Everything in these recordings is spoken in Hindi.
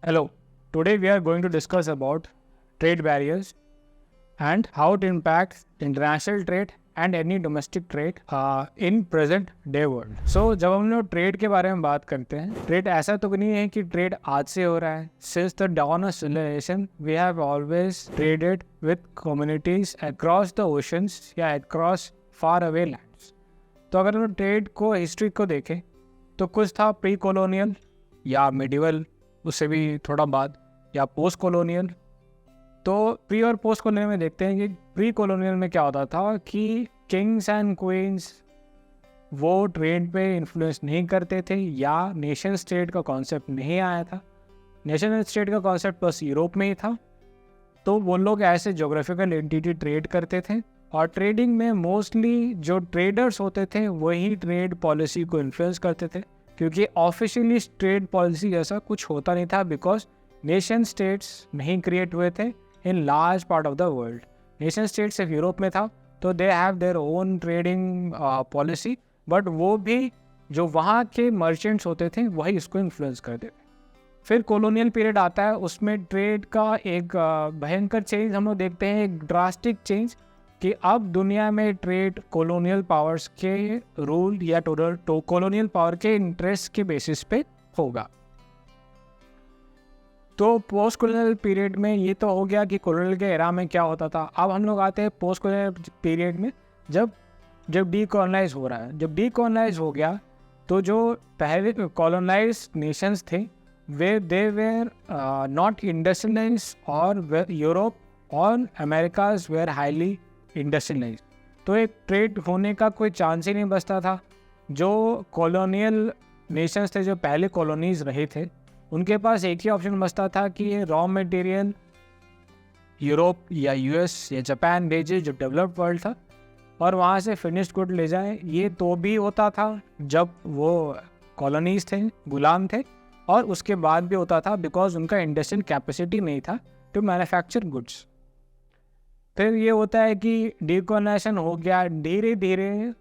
Hello, today we are going to discuss about trade barriers and how it impacts international trade and any domestic trade in present day world. So जब हम लोग ट्रेड के बारे में बात करते हैं, ट्रेड ऐसा तो नहीं है कि ट्रेड आज से हो रहा है. Since the dawn of civilization, we have always traded with communities across the oceans या across far away lands. तो अगर हम ट्रेड को हिस्ट्री को देखें तो कुछ था प्री कॉलोनियल या मिडिवल, उससे भी थोड़ा बाद, या पोस्ट कॉलोनियल. तो प्री और पोस्ट कॉलोनियल में देखते हैं कि प्री कॉलोनियल में क्या होता था कि किंग्स एंड क्वींस वो ट्रेड पे इन्फ्लुएंस नहीं करते थे या नेशन स्टेट का कॉन्सेप्ट नहीं आया था. नेशन स्टेट का कॉन्सेप्ट बस यूरोप में ही था. तो वो लोग ऐसे जोग्राफिकल एंटिटी ट्रेड करते थे और ट्रेडिंग में मोस्टली जो ट्रेडर्स होते थे वही ट्रेड पॉलिसी को इन्फ्लुएंस करते थे, क्योंकि ऑफिशियली ट्रेड पॉलिसी जैसा कुछ होता नहीं था, बिकॉज नेशन स्टेट्स नहीं क्रिएट हुए थे in large part of the world. Nation state सिर्फ यूरोप में था, तो they have their own trading policy, but वो भी जो वहाँ के मर्चेंट्स होते थे वही इसको इन्फ्लुएंस करते थे. फिर कॉलोनियल पीरियड आता है, उसमें ट्रेड का एक भयंकर चेंज हम लोग देखते हैं, एक ड्रास्टिक चेंज कि अब दुनिया में ट्रेड कॉलोनियल पावर्स के रूल या टोटल कॉलोनियल पावर के इंटरेस्ट के बेसिस पे होगा. तो पोस्ट कॉलोनियल पीरियड में ये तो हो गया कि कॉलोनियल के एरा में क्या होता था. अब हम लोग आते हैं पोस्ट कॉलोनियल पीरियड में, जब डीकॉलोनाइज हो रहा है. जब डीकॉलोनाइज हो गया तो जो पहले कॉलोनाइज नेशंस थे वे दे वेर नॉट इंडस्ट्रियलाइज और यूरोप और अमेरिकाज वेर हाईली इंडस्ट्रियलाइज. तो एक ट्रेड होने का कोई चांस ही नहीं बचता था. जो कॉलोनियल नेशंस थे, जो पहले कॉलोनीज रहे थे, उनके पास एक ही ऑप्शन बचता था कि ये रॉ मटेरियल यूरोप या यूएस या जापान भेजे, जो डेवलप्ड वर्ल्ड था, और वहाँ से फिनिश्ड गुड ले जाए. ये तो भी होता था जब वो कॉलोनीज थे, गुलाम थे, और उसके बाद भी होता था बिकॉज उनका इंडस्ट्रियल कैपेसिटी नहीं था टू मैन्युफैक्चर गुड्स. फिर ये होता है कि डीकॉलोनाइजेशन हो गया, धीरे धीरे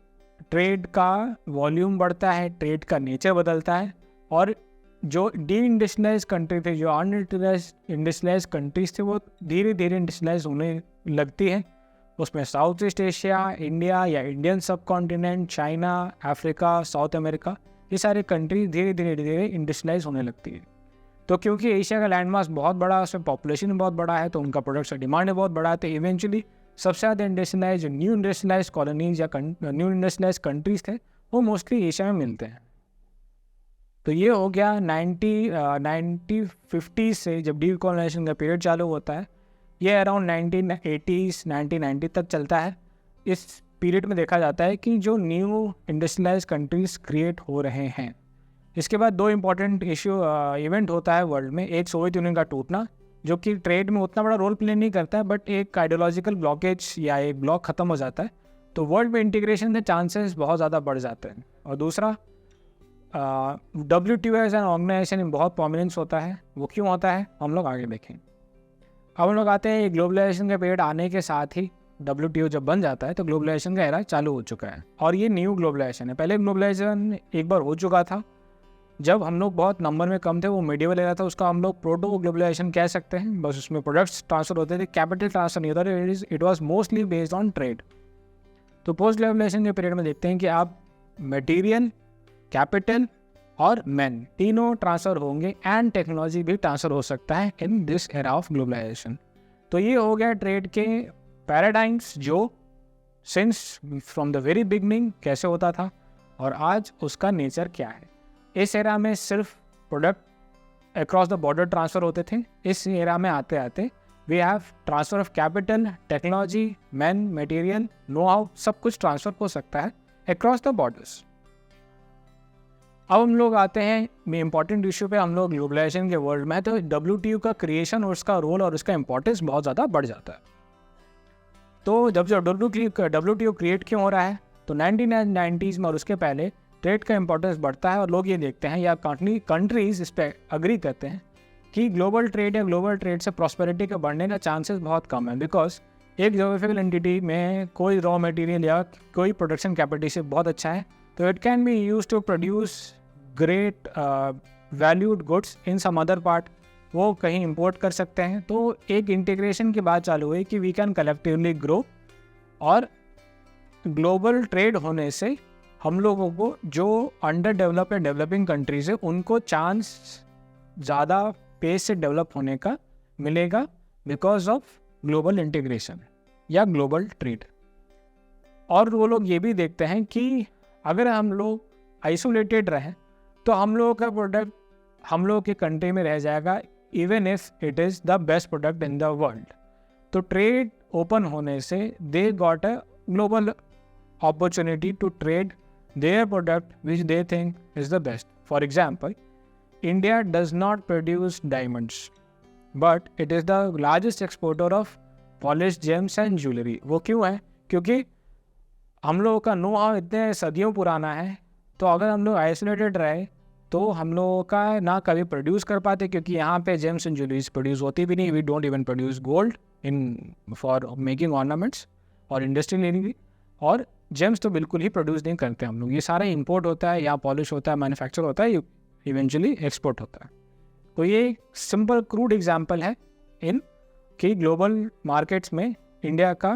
ट्रेड का वॉल्यूम बढ़ता है, ट्रेड का नेचर बदलता है, और जो डी इंडस्ट्रियलाइज कंट्री थे, जो इंडस्ट्रियलाइज कंट्रीज थे, वो धीरे धीरे इंडस्ट्रियलाइज होने लगती है. उसमें साउथ ईस्ट एशिया, इंडिया या इंडियन सब continent, China, Africa, south America, ये सारे कंट्रीज धीरे धीरे इंडस्ट्रियलाइज होने लगती है. तो क्योंकि एशिया का लैंड मास बहुत बड़ा है, उसमें पॉपुलेशन बहुत बड़ा है, तो उनका प्रोडक्ट्स का डिमांड बहुत बड़ा है. तो इवेंचुअली सबसे ज़्यादा इंडस्ट्रियलाइज न्यू इंडस्ट्रियलाइज कॉलोनीज या न्यू इंडस्ट्रियलाइज कंट्रीज थे, वो मोस्टली एशिया में मिलते हैं. तो ये हो गया 1950 से जब डीकॉलोनाइजेशन का पीरियड चालू होता है. ये अराउंड 1980s 1990 तक चलता है. इस पीरियड में देखा जाता है कि जो न्यू इंडस्ट्रियलाइज कंट्रीज क्रिएट हो रहे हैं. इसके बाद दो इम्पॉर्टेंट इवेंट होता है वर्ल्ड में. एक सोवियत यूनियन का टूटना, जो कि ट्रेड में उतना बड़ा रोल प्ले नहीं करता है, बट एक आइडियोलॉजिकल ब्लॉकेज या एक ब्लॉक ख़त्म हो जाता है, तो वर्ल्ड में इंटीग्रेशन के चांसेस बहुत ज़्यादा बढ़ जाते हैं. और दूसरा WTO एज एन ऑर्गेनाइजेशन में बहुत प्रोमिनेंस होता है. वो क्यों होता है हम लोग आगे देखें. अब हम लोग आते हैं ग्लोबलाइजेशन का पीरियड आने के साथ ही WTO जब बन जाता है तो ग्लोबलाइजेशन का एरा चालू हो चुका है, और ये न्यू ग्लोबलाइजेशन है. पहले ग्लोबलाइजेशन एक बार हो चुका था जब हम लोग बहुत नंबर में कम थे, वो मीडियवल एरा था, उसका हम लोग प्रोटो ग्लोबलाइजेशन कह सकते हैं. बस उसमें प्रोडक्ट्स ट्रांसफर होते थे, कैपिटल ट्रांसफर नहीं होता था. It was mostly based on trade. तो पोस्ट ग्लोबलाइजेशन के पीरियड में देखते हैं कि आप मटेरियल, कैपिटल और मैन तीनों ट्रांसफ़र होंगे, एंड टेक्नोलॉजी भी ट्रांसफ़र हो सकता है in this era of globalization. तो ये हो गया ट्रेड के पैराडाइम्स, जो since from the very beginning कैसे होता था और आज उसका नेचर क्या है. इस एरा में सिर्फ product across the border transfer होते थे. इस एरा में आते आते we have transfer of capital, technology, man, material, know how, सब कुछ ट्रांसफ़र हो सकता है अक्रॉस द बॉर्डर्स. अब हम लोग आते हैं इम्पॉर्टेंट इशू पे. हम लोग ग्लोबलाइजेशन के वर्ल्ड में, तो WTO का क्रिएशन और उसका रोल और उसका इंपॉर्टेंस बहुत ज़्यादा बढ़ जाता है. तो जब WTO क्रिएट क्यों हो रहा है, तो 1990s में और उसके पहले ट्रेड का इंपॉर्टेंस बढ़ता है, और लोग ये देखते हैं या कंट्रीज इस पर अग्री करते हैं कि ग्लोबल ट्रेड से प्रॉस्पेरिटी के बढ़ने का चांसेस बहुत कम है. बिकॉज एक जोग्राफिकल एंटिटी में कोई रॉ मटेरियल या कोई प्रोडक्शन कैपेसिटी बहुत अच्छा है, तो it can be use to produce great valued goods in some other part वो कहीं इंपोर्ट कर सकते हैं। तो एक इंटीग्रेशन की बात चालू हुई कि वी कैन कलेक्टिवली ग्रो, और ग्लोबल ट्रेड होने से हम लोगों को जो अंडर डेवलप या डेवलपिंग कंट्रीज है उनको चांस ज़्यादा पेस से डेवलप होने का मिलेगा बिकॉज ऑफ ग्लोबल इंटीग्रेशन या ग्लोबल ट्रेड। और वो लोग ये भी देखते हैं कि अगर हम लोग आइसोलेटेड रहें तो हम लोगों का प्रोडक्ट हम लोग के कंट्री में रह जाएगा, even if it is the best product in the world. तो ट्रेड ओपन होने से they got a global opportunity to trade their product which they think is the best. For example, India does not produce diamonds, but it is the largest exporter of polished gems and jewelry. वो क्यों है? क्योंकि हम लोगों का नो हाउ इतने सदियों पुराना है, तो अगर हम लोग आइसोलेटेड रहे तो हम लोगों का ना कभी प्रोड्यूस कर पाते, क्योंकि यहाँ पे जेम्स एंड ज्वेलरीज प्रोड्यूस होती भी नहीं। We don't even produce gold in for making ornaments और इंडस्ट्री, और जेम्स तो बिल्कुल ही प्रोड्यूस नहीं करते हम लोग। ये सारा इंपोर्ट होता है या पॉलिश होता है, मैन्युफैक्चर होता है, इवेंचुअली एक्सपोर्ट होता है। तो ये सिंपल क्रूड एग्जांपल है इन कि ग्लोबल मार्केट्स में इंडिया का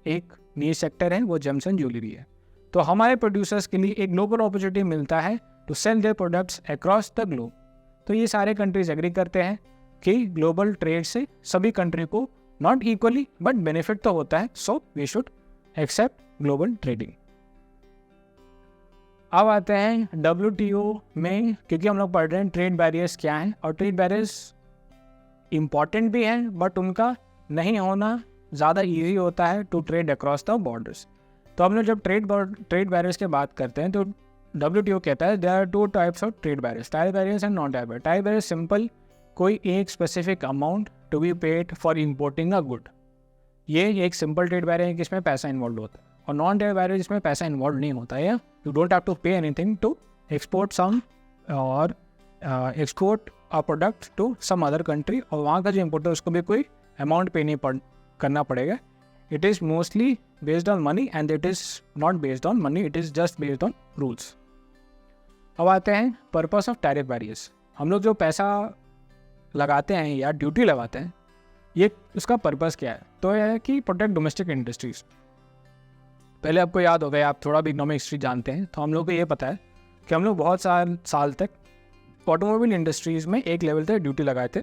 एक नीश सेक्टर है, वो जेम्स एंड ज्वेलरी है। तो हमारे प्रोड्यूसर्स के लिए एक ग्लोबल अपॉर्चुनिटी मिलता है to sell their products across the globe. तो ये सारे कंट्रीज एग्री करते हैं कि ग्लोबल ट्रेड से सभी कंट्री को नॉट इक्वली बट बेनिफिट तो होता है, so we should accept global trading. अब आते हैं WTO में, क्योंकि हम लोग पढ़ रहे हैं ट्रेड बैरियर्स क्या हैं, और ट्रेड बैरियर्स इम्पॉर्टेंट भी हैं बट उनका नहीं होना ज़्यादा इजी होता है to trade across the borders. तो हम लोग जब ट्रेड बैरियर्स की बात करते हैं तो WTO कहता है there are 2 types of trade barriers, type barriers and non type barriers. Type barriers simple, कोई एक specific amount to be paid for importing a good, ये एक सिंपल ट्रेड बैरियर है जिसमें पैसा इन्वॉल्व होता है। और नॉन ट्रेड बैरियर जिसमें पैसा इन्वॉल्व नहीं होता है, you don't have to pay anything to export some और export a product to some other country, और वहाँ का जो इम्पोर्टर उसको भी कोई अमाउंट पे नहीं करना पड़ेगा। It is mostly based on money and it is not based on money, it is just based on rules. अब आते हैं पर्पस ऑफ टैरिफ बैरियर्स। हम लोग जो पैसा लगाते हैं या ड्यूटी लगाते हैं, ये उसका पर्पस क्या है? तो यह है कि प्रोटेक्ट डोमेस्टिक इंडस्ट्रीज। पहले आपको याद हो गया, आप थोड़ा भी इकोनॉमिक हिस्ट्री जानते हैं, तो हम लोग को ये पता है कि हम लोग बहुत साल तक ऑटोमोबाइल इंडस्ट्रीज में एक लेवल तक ड्यूटी लगाए थे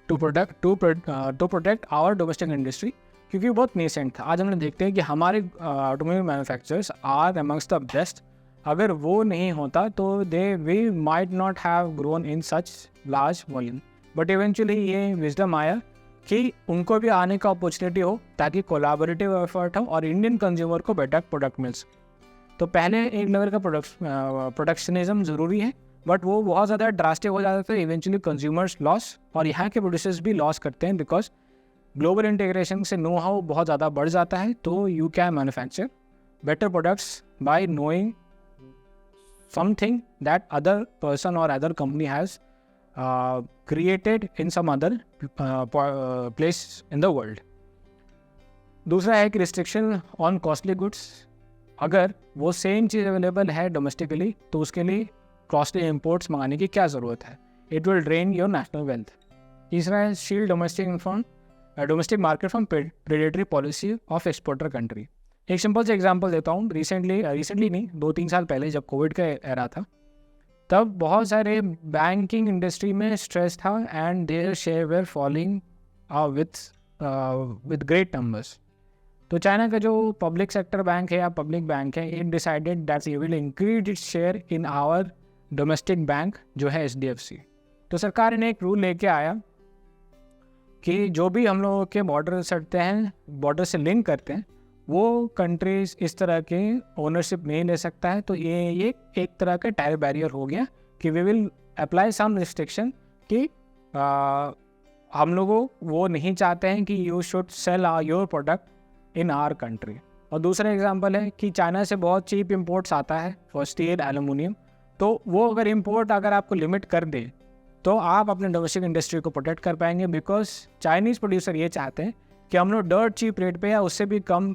to protect our domestic industry, क्योंकि वो बहुत नेसेंट था। आज हम लोग देखते हैं कि हमारे automobile manufacturers are amongst the best. अगर वो नहीं होता तो we might not have grown in such large volume, but eventually ये विजडम आया कि उनको भी आने का अपॉर्चुनिटी हो ताकि कोलैबोरेटिव एफर्ट हो और इंडियन कंज्यूमर को बेटर प्रोडक्ट मिल सके। तो पहले एक लेवल का प्रोडक्शनिज्म ज़रूरी है, बट वो बहुत ज़्यादा ड्रास्टिक हो जाता है, इवेंचुअली कंज्यूमर्स लॉस और यहाँ के प्रोड्यूसर्स भी लॉस करते हैं, बिकॉज ग्लोबल इंटीग्रेशन से नो हाउ बहुत ज़्यादा बढ़ जाता है। तो you can manufacture better products by knowing something that other person और other company has created in some other place in the world. दूसरा है कि रिस्ट्रिक्शन ऑन कॉस्टली गुड्स। अगर वो सेम चीज़ अवेलेबल है डोमेस्टिकली तो उसके लिए कॉस्टली इंपोर्ट्स मंगाने की क्या ज़रूरत है? It will drain your national wealth. तीसरा है shield domestic market from predatory policy of exporter country. एक सिंपल से एग्जांपल देता हूँ। रिसेंटली नहीं, 2-3 साल पहले जब कोविड का एरा था, तब बहुत सारे बैंकिंग इंडस्ट्री में स्ट्रेस था and their share were falling with great numbers. तो चाइना का जो पब्लिक सेक्टर बैंक है या पब्लिक बैंक है, it decided that you will increase its share in our domestic bank जो है HDFC। तो सरकार ने एक रूल लेके आया कि जो भी हम लोगों के बॉर्डर सटते हैं, बॉर्डर से लिंक करते हैं, वो कंट्रीज इस तरह के ओनरशिप नहीं ले सकता है। तो ये एक तरह का टैरिफ बैरियर हो गया कि we will apply some restriction कि हम लोगों वो नहीं चाहते हैं कि you should sell your product in our country. और दूसरा एग्जांपल है कि चाइना से बहुत चीप इंपोर्ट्स आता है फॉर स्टील, एल्यूमिनियम। तो वो अगर इंपोर्ट अगर आपको लिमिट कर दे तो आप अपने डोमेस्टिक इंडस्ट्री को प्रोटेक्ट कर पाएंगे, बिकॉज चाइनीज़ प्रोड्यूसर ये चाहते हैं कि हम लोग डर्ट चीप रेट पे या उससे भी कम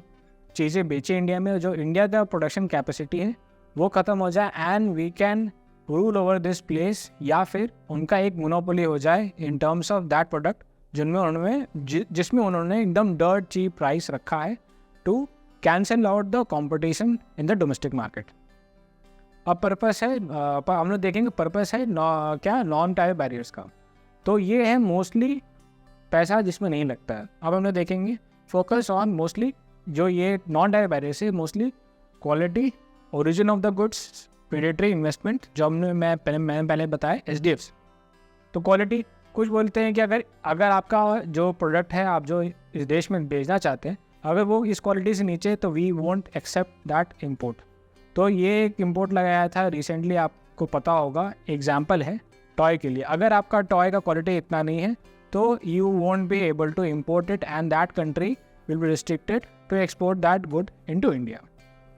चीज़ें बेचें इंडिया में। जो इंडिया का प्रोडक्शन कैपेसिटी है वो ख़त्म हो जाए and we can rule over this place, या फिर उनका एक मोनोपोली हो जाए in terms of that product जिसमें उन्होंने एकदम डर्ट चीप प्राइस रखा है to cancel out the competition in the domestic market. अब पर्पस है हम लोग देखेंगे पर्पस है क्या नॉन टैरिफ बैरियर्स का। तो ये है मोस्टली पैसा जिसमें नहीं लगता है। अब हम लोग देखेंगे फोकस ऑन मोस्टली जो ये नॉन टैरिफ बैरियर्स है, mostly quality, origin of the goods, predatory investment, जो मैंने पहले बताया SDFs। तो क्वालिटी, कुछ बोलते हैं कि अगर आपका जो प्रोडक्ट है आप जो इस देश में बेचना चाहते हैं अगर वो इस क्वालिटी से नीचे, तो we won't accept that import. तो ये एक इम्पोर्ट लगाया था रिसेंटली, आपको पता होगा, एग्जाम्पल है टॉय के लिए। अगर आपका टॉय का क्वालिटी इतना नहीं है तो you won't be able to import it and that country will be restricted to export that good into India.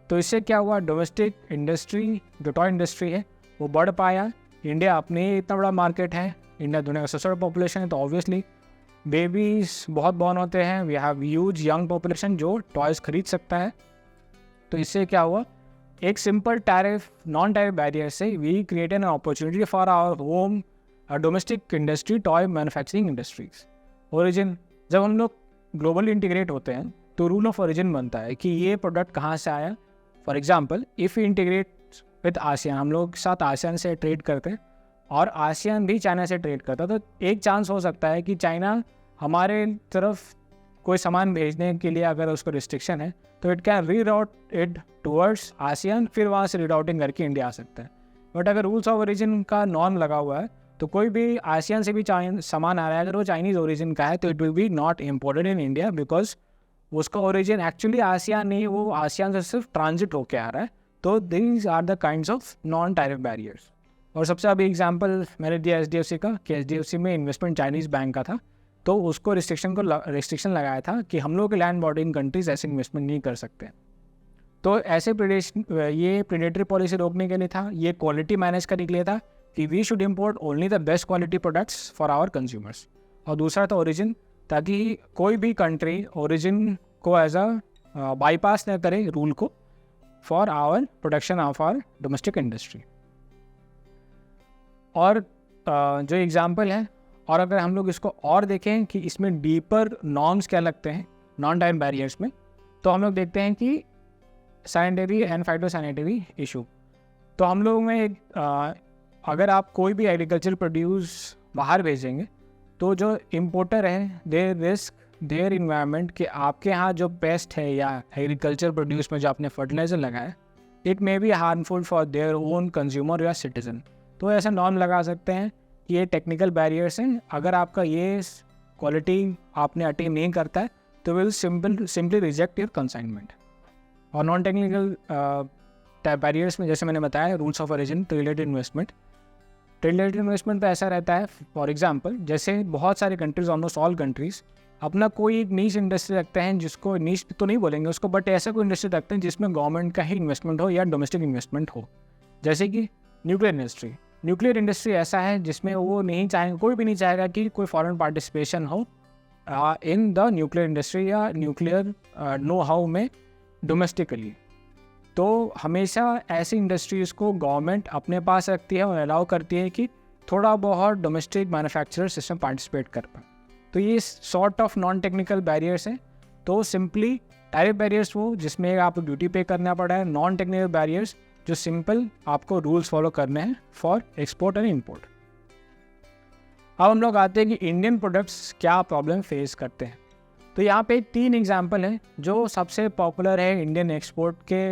तो इससे क्या हुआ, डोमेस्टिक इंडस्ट्री जो टॉय इंडस्ट्री है वो बढ़ पाया। इंडिया अपने इतना बड़ा मार्केट है, इंडिया दुनिया का सबसे बड़ा पॉपुलेशन है, तो ऑब्वियसली बेबीज बहुत बॉर्न होते हैं, we have huge young population जो टॉयज़ खरीद सकता है। तो इससे क्या हुआ, एक simple tariff non tariff barrier से we create an opportunity for our home domestic industry, toy manufacturing industries. Origin, जब हम लोग ग्लोबली इंटीग्रेट होते हैं तो रूल ऑफ ओरिजिन बनता है कि ये प्रोडक्ट कहाँ से आया। For example if integrate with ASEAN, हम लोग साथ आसियान से ट्रेड करते हैं और आसियान भी चाइना से ट्रेड करता है, तो एक चांस हो सकता है कि चाइना हमारे तरफ कोई सामान भेजने के लिए अगर उसको रिस्ट्रिक्शन है तो it can reroute it towards ASEAN, फिर वहाँ से रीराउटिंग करके इंडिया आ सकता है। बट अगर रूल्स ऑफ ओरिजिन का नॉन लगा हुआ है तो कोई भी आसियान से भी सामान आ रहा है, अगर वो चाइनीज़ ओरिजिन का है तो it will be not imported in India, because उसका ओरिजिन एक्चुअली आसियान नहीं, वो आसियान से सिर्फ ट्रांजिट होके आ रहा है। तो these are the kinds of non tariff barriers. और सबसे अभी एग्जांपल मैंने दिया SDFC का कि SDFC में इन्वेस्टमेंट चाइनीज़ बैंक का था, तो उसको रिस्ट्रिक्शन लगाया था कि हम लोग के लैंड बॉर्डरिंग कंट्रीज ऐसे इन्वेस्टमेंट नहीं कर सकते। तो ऐसे ये प्रेडेटरी पॉलिसी रोकने के लिए था, ये क्वालिटी मैनेज करने के लिए था कि we should import only the best quality products for our consumers. और दूसरा था ओरिजिन, ताकि कोई भी कंट्री ओरिजिन को एज अ बाईपास न करे रूल को for our production of our domestic industry. और जो एग्जांपल है, और अगर हम लोग इसको और देखें कि इसमें डीपर नॉर्म्स क्या लगते हैं नॉन टैरिफ बैरियर्स में, तो हम लोग देखते हैं कि सैनिटरी एंड फाइटोसैनिटरी इशू। तो हम लोग में अगर आप कोई भी एग्रीकल्चर प्रोड्यूस बाहर भेजेंगे तो जो इम्पोर्टर है देयर रिस्क देयर इन्वायरमेंट कि आपके यहाँ जो पेस्ट है या एग्रीकल्चर प्रोड्यूस में जो आपने फर्टिलाइज़र लगाया it may be harmful for their own consumer या सिटीजन। तो ऐसा नॉर्म लगा सकते हैं कि ये टेक्निकल बैरियर्स हैं, अगर आपका ये क्वालिटी आपने अटेन नहीं करता है तो will simply reject your consignment. और नॉन टेक्निकल बैरियर्स में जैसे मैंने बताया rules of origin, trade investment पे ऐसा रहता है। फॉर एग्जांपल जैसे बहुत सारे कंट्रीज, ऑलमोस्ट ऑल कंट्रीज अपना कोई एक नीश इंडस्ट्री रखते हैं, जिसको नीश तो नहीं बोलेंगे उसको, बट ऐसा कोई इंडस्ट्री रखते हैं जिसमें गवर्नमेंट का ही इन्वेस्टमेंट हो या डोमेस्टिक इन्वेस्टमेंट हो। जैसे कि न्यूक्लियर इंडस्ट्री ऐसा है जिसमें वो नहीं चाहेंगे, कोई भी नहीं चाहेगा कि कोई फॉरेन पार्टिसिपेशन हो इन द न्यूक्लियर इंडस्ट्री या न्यूक्लियर नो हाउ में डोमेस्टिकली। तो हमेशा ऐसी इंडस्ट्रीज़ को गवर्नमेंट अपने पास रखती है और अलाउ करती है कि थोड़ा बहुत डोमेस्टिक मैन्युफैक्चरर सिस्टम पार्टिसिपेट कर पाए। तो ये sort of non technical barriers हैं। तो सिंपली टैरिफ बैरियर्स वो जिसमें आपको ड्यूटी पे करना पड़ा है, नॉन टेक्निकल बैरियर्स जो सिंपल आपको रूल्स फॉलो करने हैं फॉर एक्सपोर्ट एंड इम्पोर्ट। अब हम लोग आते हैं कि इंडियन प्रोडक्ट्स क्या प्रॉब्लम फेस करते हैं। तो यहाँ पे 3 एग्जांपल हैं जो सबसे पॉपुलर है इंडियन एक्सपोर्ट के।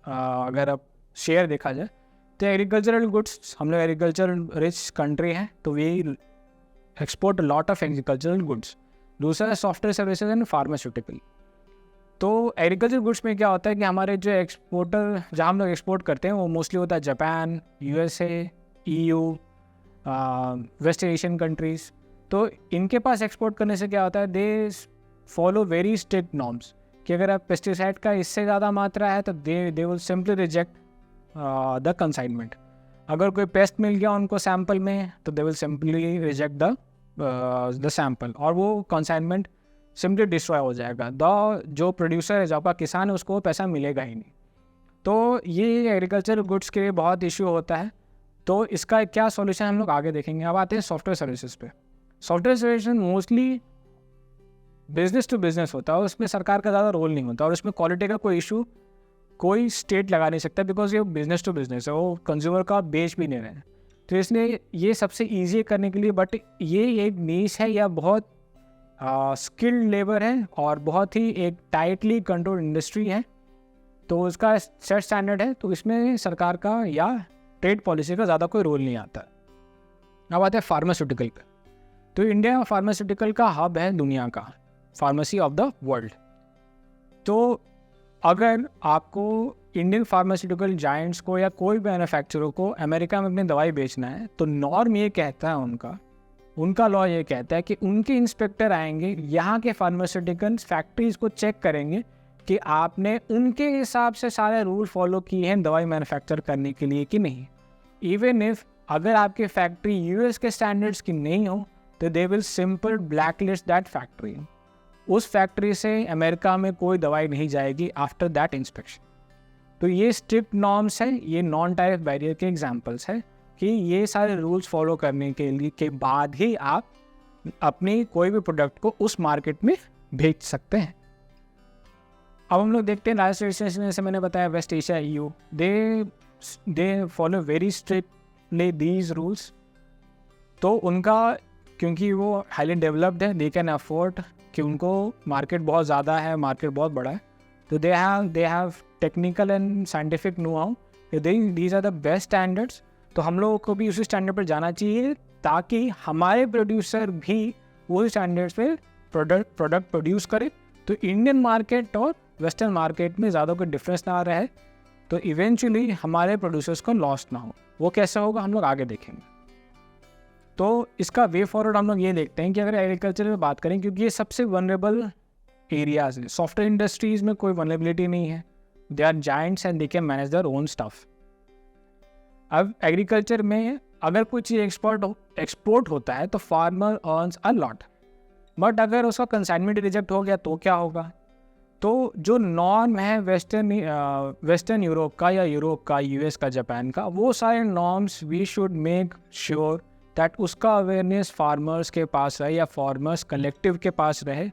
अगर अब शेयर देखा जाए तो एग्रीकल्चरल गुड्स, हम लोग एग्रीकल्चरल रिच कंट्री है तो we export lot of agricultural goods. दूसरा है सॉफ्टवेयर सर्विसेज एंड फार्मास्यूटिकल। तो एग्रीकल्चर गुड्स में क्या होता है कि हमारे जो एक्सपोर्टर जहाँ हम लोग एक्सपोर्ट करते हैं वो मोस्टली होता है Japan, USA, EU, west Asian countries. तो इनके पास एक्सपोर्ट करने से क्या होता है, they follow very strict norms कि अगर आप पेस्टिसाइड का इससे ज़्यादा मात्रा है तो they will simply reject the consignment. अगर कोई पेस्ट मिल गया उनको सैम्पल में तो they will simply reject the sample और वो कंसाइनमेंट सिंपली डिस्ट्रॉय हो जाएगा। जो प्रोड्यूसर है, जो आपका किसान है, उसको पैसा मिलेगा ही नहीं। तो ये एग्रीकल्चर गुड्स के लिए बहुत इशू होता है। तो इसका क्या सॉल्यूशन हम लोग आगे देखेंगे। अब आते हैं सॉफ्टवेयर सर्विसेज पे। Software services mostly business to business होता है और उसमें सरकार का ज़्यादा रोल नहीं होता और उसमें क्वालिटी का कोई इशू कोई स्टेट लगा नहीं सकता, बिकॉज ये बिजनेस टू बिजनेस है, वो कंज्यूमर का बेच भी नहीं रहे हैं। तो इसलिए ये सबसे ईजी करने के लिए, बट ये एक नीश है या बहुत स्किल्ड लेबर है और बहुत ही एक टाइटली कंट्रोल इंडस्ट्री है, तो उसका सेट स्टैंडर्ड है, तो इसमें सरकार का या ट्रेड पॉलिसी का ज़्यादा कोई रोल नहीं आता। अब आते हैं फार्मास्यूटिकल पे। तो इंडिया फार्मास्यूटिकल का हब है दुनिया का, फार्मेसी ऑफ द वर्ल्ड। तो अगर आपको इंडियन फार्मास्यूटिकल जायंट्स को या कोई भी मैन्युफैक्चरर को अमेरिका में अपनी दवाई बेचना है, तो नॉर्म ये कहता है, उनका लॉ ये कहता है कि उनके इंस्पेक्टर आएंगे, यहाँ के फार्मास्यूटिकल फैक्ट्रीज को चेक करेंगे कि आपने उनके हिसाब से सारे रूल फॉलो किए हैं दवाई मैन्युफैक्चर करने के लिए कि नहीं। इवन इफ अगर आपकी फैक्ट्री यूएस के स्टैंडर्ड्स की नहीं हो, तो they will simple blacklist that factory. उस फैक्ट्री से अमेरिका में कोई दवाई नहीं जाएगी आफ्टर दैट इंस्पेक्शन। तो ये स्ट्रिक्ट नॉर्म्स है, ये नॉन टैरिफ बैरियर के एग्जांपल्स है कि ये सारे रूल्स फॉलो करने के लिए के बाद ही आप अपनी कोई भी प्रोडक्ट को उस मार्केट में भेज सकते हैं। अब हम लोग देखते हैं राजस्टेशन, जैसे मैंने बताया west Asia EU, they follow very strictly these rules. तो उनका, क्योंकि वो हाईली डेवलप्ड है, दे कैन अफोर्ड कि उनको मार्केट बहुत ज़्यादा है, मार्केट बहुत बड़ा है, तो they have technical and scientific know how, these are the best standards. तो हम लोगों को भी उसी स्टैंडर्ड पर जाना चाहिए ताकि हमारे प्रोड्यूसर भी उस स्टैंडर्ड्स पे प्रोडक्ट प्रोड्यूस करें, तो इंडियन मार्केट और वेस्टर्न मार्केट में ज़्यादा कोई डिफरेंस ना रहे, तो इवेंचुअली हमारे प्रोड्यूसर्स को लॉस ना हो। वो कैसे होगा हम लोग आगे देखेंगे। तो इसका वे फॉरवर्ड हम लोग ये देखते हैं कि अगर एग्रीकल्चर में बात करें, क्योंकि ये सबसे वनरेबल एरियाज हैं, सॉफ्टवेयर इंडस्ट्रीज में कोई वनरेबिलिटी नहीं है, they are giants and they can manage their own stuff. अब एग्रीकल्चर में अगर कोई चीज़ एक्सपोर्ट होता है तो farmer earns a lot, but अगर उसका कंसाइनमेंट रिजेक्ट हो गया तो क्या होगा। तो जो नॉर्म है वेस्टर्न यूरोप का या यूरोप का, यूएस का, जापान का, वो सारे norms we should make sure that उसका अवेयरनेस फार्मर्स के पास रहे या फार्मर्स कलेक्टिव के पास रहे,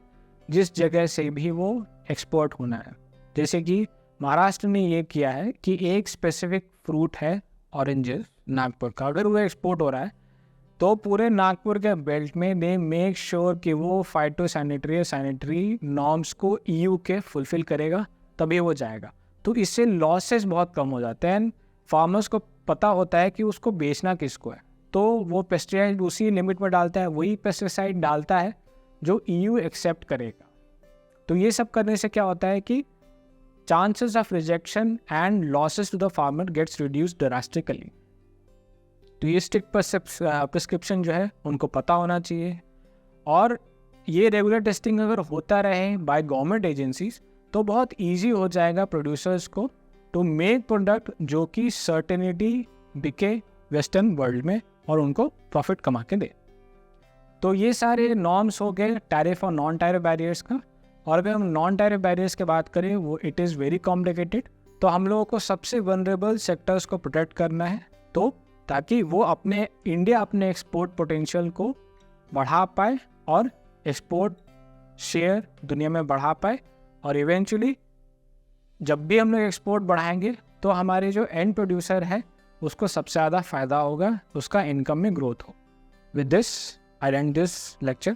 जिस जगह से भी वो एक्सपोर्ट होना है। जैसे कि महाराष्ट्र ने ये किया है कि एक स्पेसिफिक फ्रूट है ऑरेंजेस नागपुर का, अगर वो एक्सपोर्ट हो रहा है तो पूरे नागपुर के बेल्ट में दे मेक श्योर कि वो सैनिटरी नॉर्म्स को EU के फुलफिल करेगा, तभी वो जाएगा। तो इससे लॉसेस बहुत कम हो जाते हैं। फार्मर्स को पता होता है कि उसको बेचना किसको है, तो वो पेस्टिसाइड उसी लिमिट में डालता है, वही पेस्टिसाइड डालता है जो EU एक्सेप्ट करेगा। तो ये सब करने से क्या होता है कि chances of rejection and losses to the farmer gets reduced drastically. तो ये स्ट्रिक्ट प्रिस्क्रिप्शन जो है उनको पता होना चाहिए, और ये रेगुलर टेस्टिंग अगर होता रहे बाय गवर्नमेंट एजेंसीज तो बहुत ईजी हो जाएगा प्रोड्यूसर्स को टू मेक प्रोडक्ट जो कि सर्टेनिटी बिके वेस्टर्न वर्ल्ड में और उनको प्रॉफिट कमा के दे। तो ये सारे नॉर्म्स हो गए टैरिफ और नॉन टैरिफ बैरियर्स का। और अगर हम नॉन टैरिफ बैरियर्स की बात करें, वो इट इज़ वेरी कॉम्प्लिकेटेड। तो हम लोगों को सबसे वनरेबल सेक्टर्स को प्रोटेक्ट करना है, तो ताकि वो इंडिया अपने एक्सपोर्ट पोटेंशियल को बढ़ा पाए और एक्सपोर्ट शेयर दुनिया में बढ़ा पाए, और इवेंचुअली जब भी हम लोग एक्सपोर्ट बढ़ाएंगे तो हमारे जो एंड प्रोड्यूसर है उसको सबसे ज़्यादा फ़ायदा होगा, उसका इनकम में ग्रोथ हो। With this I and this lecture.